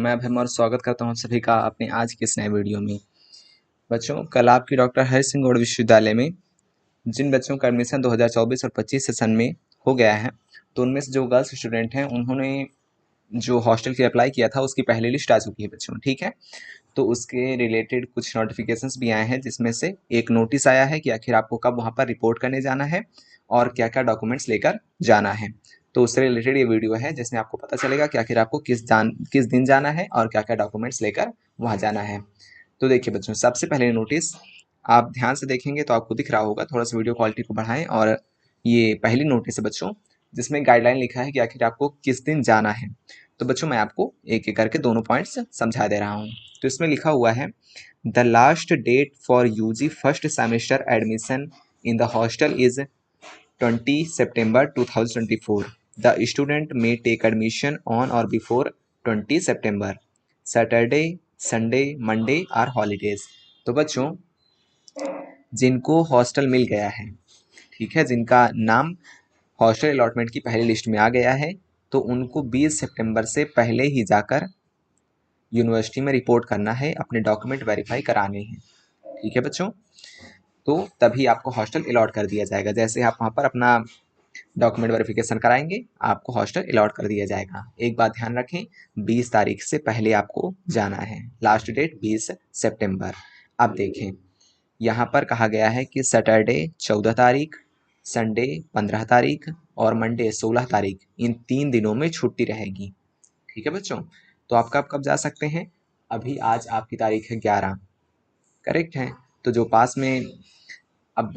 मैं अभय और स्वागत करता हूं सभी का अपने आज के इस नए वीडियो में। बच्चों, कल आपकी डॉक्टर हरि सिंह गौड़ विश्वविद्यालय में जिन बच्चों का एडमिशन 2024 और 25 सेशन में हो गया है, तो उनमें से जो गर्ल्स स्टूडेंट हैं उन्होंने जो हॉस्टल की अप्लाई किया था उसकी पहली लिस्ट आ चुकी है बच्चों। ठीक है, तो उसके रिलेटेड कुछ नोटिफिकेशंस भी आए हैं, जिसमें से एक नोटिस आया है कि आखिर आपको कब वहाँ पर रिपोर्ट करने जाना है और क्या क्या डॉक्यूमेंट्स लेकर जाना है। तो उससे रिलेटेड ये वीडियो है, जिसमें आपको पता चलेगा कि आखिर आपको किस दिन जाना है और क्या क्या डॉक्यूमेंट्स लेकर वहाँ जाना है। तो देखिए बच्चों, सबसे पहले नोटिस आप ध्यान से देखेंगे तो आपको दिख रहा होगा। थोड़ा सा वीडियो क्वालिटी को बढ़ाएं। और ये पहली नोटिस है बच्चों, जिसमें गाइडलाइन लिखा है कि आखिर आपको किस दिन जाना है। तो बच्चों, मैं आपको एक एक करके दोनों पॉइंट्स समझा दे रहा हूँ। तो इसमें लिखा हुआ है, the last date for UG first semester admission in the hostel is 20 September 2024. The student may take admission on or before 20 September. Saturday, Sunday, Monday are holidays. तो बच्चों, जिनको हॉस्टल मिल गया है, ठीक है, जिनका नाम हॉस्टल अलॉटमेंट की पहली लिस्ट में आ गया है, तो उनको 20 सितंबर से पहले ही जाकर यूनिवर्सिटी में रिपोर्ट करना है, अपने डॉक्यूमेंट वेरीफाई कराने हैं। ठीक है बच्चों, तो तभी आपको हॉस्टल अलॉट कर दिया जाएगा। जैसे आप वहाँ पर अपना डॉक्यूमेंट वेरिफिकेशन कराएंगे, आपको हॉस्टल अलॉट कर दिया जाएगा। एक बात ध्यान रखें, 20 तारीख से पहले आपको जाना है। लास्ट डेट 20 सितंबर। अब देखें, यहाँ पर कहा गया है कि सैटरडे 14 तारीख, संडे 15 तारीख और मंडे 16 तारीख, इन 3 दिनों में छुट्टी रहेगी। ठीक है बच्चों, तो आप कब जा सकते हैं? अभी आज आपकी तारीख है 11, करेक्ट है। तो जो पास में अब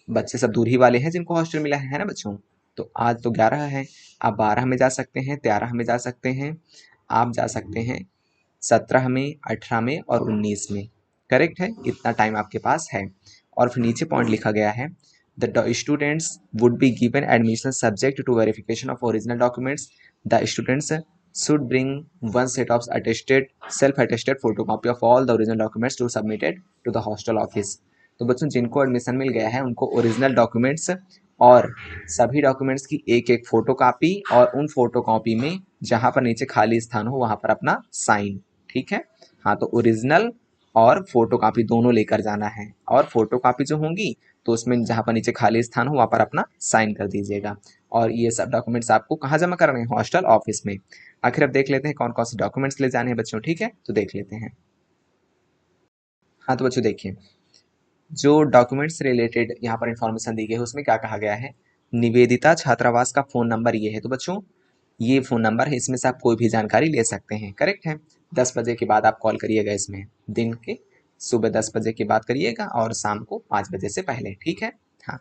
बच्चे सब दूर ही वाले हैं जिनको हॉस्टल मिला है ना बच्चों। तो आज तो 11 है, आप 12 में जा सकते हैं, 13 में जा सकते हैं, आप जा सकते हैं 17 में, 18 में और 19 में। करेक्ट है, इतना टाइम आपके पास है। और फिर नीचे पॉइंट लिखा गया है, the students would be given admission subject to verification of original documents. The students should bring one set of attested self-attested photocopy of all the original documents to submitted to the hostel office. तो बच्चों, जिनको admission मिल गया है उनको original documents और सभी documents की एक एक फोटो कापी, और उन फोटो कॉपी में जहाँ पर नीचे खाली स्थान हो वहाँ पर अपना साइन। ठीक है, हाँ, तो ओरिजिनल और फोटो कापी दोनों लेकर जाना है। और फोटो कापी जो होंगी तो उसमें जहाँ पर नीचे खाली स्थान हो वहाँ पर अपना साइन कर दीजिएगा। और ये सब डॉक्यूमेंट्स आपको कहाँ जमा करने हैं? हॉस्टल ऑफिस में। आखिर अब देख लेते हैं कौन कौन से डॉक्यूमेंट्स ले जाने हैं बच्चों। ठीक है, तो देख लेते हैं। हाँ तो बच्चों देखिए, जो डॉक्यूमेंट्स रिलेटेड यहाँ पर इंफॉर्मेशन दी गई है उसमें क्या कहा गया है, निवेदिता छात्रावास का फ़ोन नंबर ये है। तो बच्चों, ये फ़ोन नंबर है, इसमें से आप कोई भी जानकारी ले सकते हैं। करेक्ट है, 10 बजे के बाद आप कॉल करिएगा इसमें। दिन के सुबह 10 बजे के बाद करिएगा और शाम को 5 बजे से पहले। ठीक है, हाँ,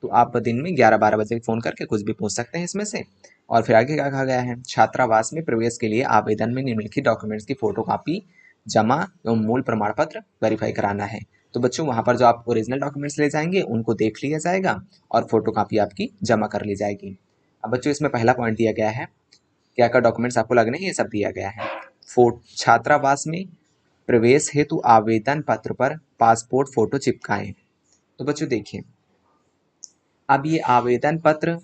तो आप दिन में 11-12 बजे फ़ोन करके कुछ भी पूछ सकते हैं इसमें से। और फिर आगे क्या कहा गया है, छात्रावास में प्रवेश के लिए आवेदन में निम्नलिखित डॉक्यूमेंट्स की फ़ोटोकॉपी जमा एवं मूल प्रमाण पत्र वेरीफाई कराना है। तो बच्चों, वहाँ पर जो आप ओरिजिनल डॉक्यूमेंट्स ले जाएंगे उनको देख लिया जाएगा और फोटोकॉपी आपकी जमा कर ली जाएगी। अब बच्चों, इसमें पहला पॉइंट दिया गया है, क्या क्या डॉक्यूमेंट्स आपको लगने हैं, ये सब दिया गया है। छात्रावास में प्रवेश हेतु आवेदन पत्र पर पासपोर्ट फोटो चिपकाएं। तो बच्चों देखिए, अब ये आवेदन पत्र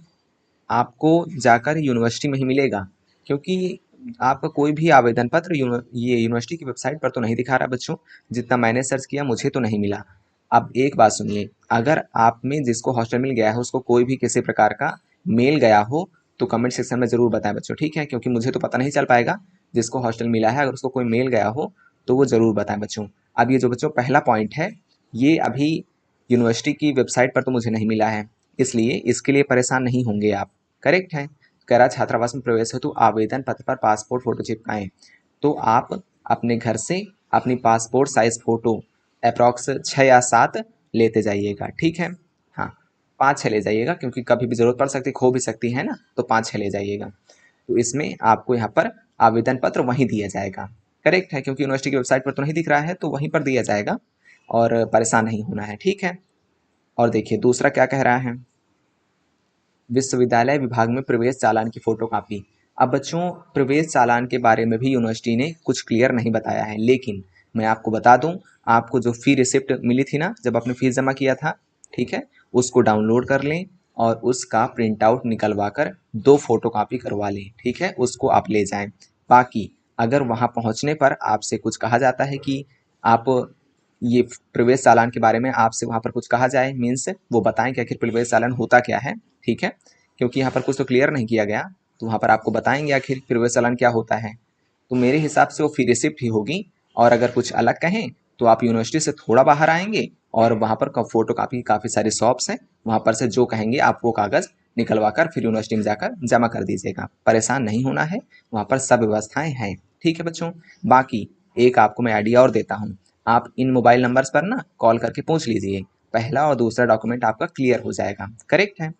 आपको जाकर यूनिवर्सिटी में ही मिलेगा, क्योंकि आपका कोई भी आवेदन पत्र ये यूनिवर्सिटी की वेबसाइट पर तो नहीं दिखा रहा बच्चों। जितना मैंने सर्च किया मुझे तो नहीं मिला। अब एक बात सुनिए, अगर आप में जिसको हॉस्टल मिल गया है उसको कोई भी किसी प्रकार का मेल गया हो तो कमेंट सेक्शन में ज़रूर बताएं बच्चों। ठीक है, क्योंकि मुझे तो पता नहीं चल पाएगा। जिसको हॉस्टल मिला है अगर उसको कोई मेल गया हो तो वो ज़रूर बताएं बच्चों। अब ये जो बच्चों पहला पॉइंट है, ये अभी यूनिवर्सिटी की वेबसाइट पर तो मुझे नहीं मिला है, इसलिए इसके लिए परेशान नहीं होंगे आप। करेक्ट है, कह रहा छात्रावास में प्रवेश हेतु आवेदन पत्र पर पासपोर्ट फोटो चिपकाएं। तो आप अपने घर से अपनी पासपोर्ट साइज फोटो अप्रॉक्स 6 या 7 लेते जाइएगा। ठीक है, हाँ, 5-6 ले जाइएगा, क्योंकि कभी भी ज़रूरत पड़ सकती, खो भी सकती है ना, तो 5-6 ले जाइएगा। तो इसमें आपको यहाँ पर आवेदन पत्र वहीं दिया जाएगा। करेक्ट है, क्योंकि यूनिवर्सिटी की वेबसाइट पर तो नहीं दिख रहा है, तो वहीं पर दिया जाएगा और परेशान नहीं होना है। ठीक है, और देखिए दूसरा क्या कह रहा है, विश्वविद्यालय विभाग में प्रवेश चालान की फोटोकॉपी। अब बच्चों, प्रवेश चालान के बारे में भी यूनिवर्सिटी ने कुछ क्लियर नहीं बताया है, लेकिन मैं आपको बता दूं, आपको जो फ़ी रिसिप्ट मिली थी ना जब आपने फीस जमा किया था, ठीक है, उसको डाउनलोड कर लें और उसका प्रिंट आउट निकलवा कर 2 फोटोकॉपी करवा लें। ठीक है, उसको आप ले जाएं। बाकी अगर वहाँ पहुँचने पर आपसे कुछ कहा जाता है कि आप ये प्रवेश चालान के बारे में आपसे वहाँ पर कुछ कहा जाए, मीन्स वो बताएं कि आखिर प्रवेश चालान होता क्या है, ठीक है, क्योंकि यहाँ पर कुछ तो क्लियर नहीं किया गया, तो वहाँ पर आपको बताएंगे आखिर प्रवेश चालान क्या होता है। तो मेरे हिसाब से वो फी रिसिप्ट ही होगी, और अगर कुछ अलग कहें तो आप यूनिवर्सिटी से थोड़ा बाहर आएंगे और वहाँ पर फोटो कापी काफ़ी सारी शॉप्स हैं, वहाँ पर से जो कहेंगे आप वो कागज़ निकलवा कर फिर यूनिवर्सिटी में जाकर जमा कर दीजिएगा। परेशान नहीं होना है, वहाँ पर सब व्यवस्थाएं हैं, ठीक है बच्चों। बाकी एक आपको मैं आइडिया और देता हूँ, आप इन मोबाइल नंबर्स पर ना कॉल करके पूछ लीजिए, पहला और दूसरा डॉक्यूमेंट आपका क्लियर हो जाएगा। करेक्ट है,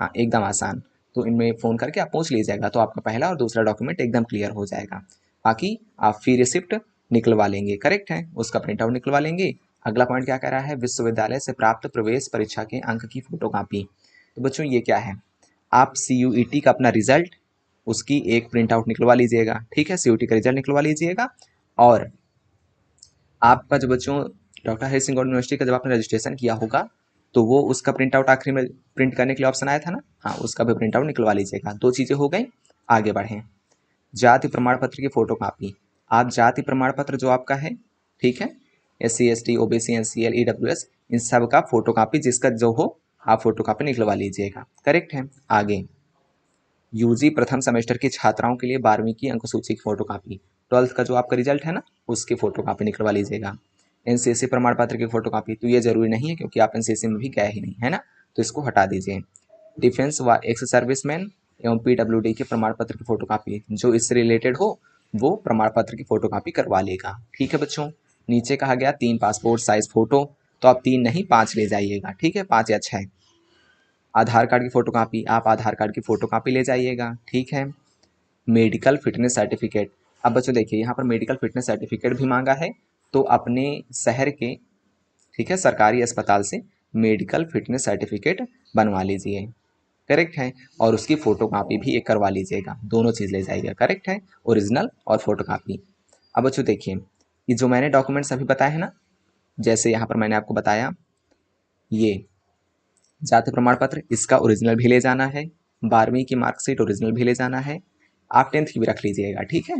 हाँ एकदम आसान। तो इनमें फ़ोन करके आप पूछ लीजिएगा तो आपका पहला और दूसरा डॉक्यूमेंट एकदम क्लियर हो जाएगा। बाकी आप फी रिसिप्ट निकलवा लेंगे, करेक्ट है, उसका प्रिंट आउट निकलवा लेंगे। अगला पॉइंट क्या कह रहा है, विश्वविद्यालय से प्राप्त प्रवेश परीक्षा के अंक की फोटो कापी। तो बच्चों ये क्या है, आप CUET का अपना रिजल्ट, उसकी एक प्रिंट आउट निकलवा लीजिएगा, ठीक है, CUET का रिजल्ट निकलवा लीजिएगा। और आपका जो बच्चों डॉक्टर हरि सिंह गौड़ यूनिवर्सिटी का जब आपने रजिस्ट्रेशन किया होगा तो वो उसका प्रिंट आउट आखिरी में प्रिंट करने के लिए ऑप्शन आया था ना, हाँ उसका भी प्रिंट आउट निकलवा लीजिएगा। दो चीज़ें हो गई। आगे बढ़ें, जाति प्रमाण पत्र की फोटो कापी। आप जाति प्रमाण पत्र जो आपका है, ठीक है, SC ST OBC NCL EWS इन सब का फोटो कापी जिसका जो हो आप फोटो कापी निकलवा लीजिएगा, करेक्ट है। आगे UG प्रथम सेमेस्टर की छात्राओं के लिए 12वीं की अंक सूची की फोटो कापी, 12th का जो आपका रिजल्ट है ना उसकी फोटो कापी निकलवा लीजिएगा। NCC प्रमाण पत्र की फोटो कापी, तो ये जरूरी नहीं है क्योंकि आप NCC में भी गए ही नहीं है ना, तो इसको हटा दीजिए। डिफेंस व एक्स सर्विसमैन एवं PWD के प्रमाण पत्र की फोटो कापी, जो इससे रिलेटेड हो वो प्रमाण पत्र की फोटो कापी करवा लेगा, ठीक है बच्चों। नीचे कहा गया 3 पासपोर्ट साइज फोटो, तो आप 3 नहीं 5 ले जाइएगा, ठीक है, 5 या 6। आधार कार्ड की फोटो कापी, आप आधार कार्ड की फोटो कापी ले जाइएगा, ठीक है। मेडिकल फिटनेस सर्टिफिकेट, अब बच्चों देखिए यहाँ पर मेडिकल फिटनेस सर्टिफिकेट भी मांगा है, तो अपने शहर के, ठीक है, सरकारी अस्पताल से मेडिकल फिटनेस सर्टिफिकेट बनवा लीजिए, करेक्ट है। और उसकी फोटो कापी भी एक करवा लीजिएगा, दोनों चीज़ ले जाइएगा, करेक्ट है, ओरिजिनल और फोटो कापी। अब बच्चों देखिए ये जो मैंने डॉक्यूमेंट्स अभी बताए हैं ना, जैसे यहाँ पर मैंने आपको बताया ये जाति प्रमाण पत्र, इसका ओरिजिनल भी ले जाना है, 12वीं की मार्कशीट ओरिजिनल भी ले जाना है, आप 10th की भी रख लीजिएगा, ठीक है।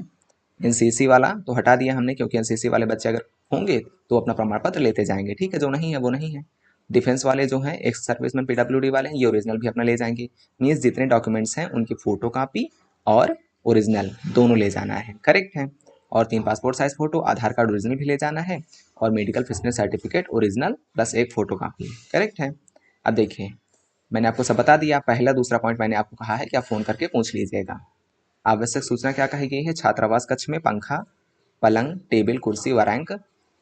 NCC वाला तो हटा दिया हमने क्योंकि NCC वाले बच्चे अगर होंगे तो अपना प्रमाण पत्र लेते जाएंगे, ठीक है, जो नहीं है वो नहीं है। डिफेंस वाले जो हैं एक्स सर्विसमैन PWD वाले हैं ये ओरिजिनल भी अपना ले जाएंगे। मीन्स जितने डॉक्यूमेंट्स हैं उनकी फोटो कापी और ओरिजिनल दोनों ले जाना है, करेक्ट है। और 3 पासपोर्ट साइज फोटो, आधार कार्ड ओरिजिनल भी ले जाना है, और medical fitness certificate original plus एक फोटो कापी, करेक्ट है। अब देखिए मैंने आपको सब बता दिया, पहला दूसरा पॉइंट मैंने आपको कहा है कि आप फ़ोन करके पूछ लीजिएगा। आवश्यक सूचना क्या कही गई है, छात्रावास कक्ष में पंखा, पलंग, टेबल, कुर्सी व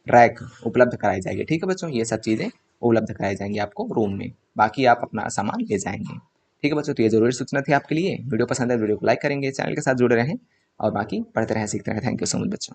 रैक उपलब्ध कराई जाएगी, ठीक है बच्चों, ये सब चीज़ें उपलब्ध कराई जाएंगी आपको रूम में, बाकी आप अपना सामान ले जाएंगे, ठीक है बच्चों। तो ये जरूरी सूचना थी आपके लिए। वीडियो पसंद है वीडियो को लाइक करेंगे, चैनल के साथ जुड़े रहें और बाकी पढ़ते रहें सीखते रहें। थैंक यू सो मच बच्चों।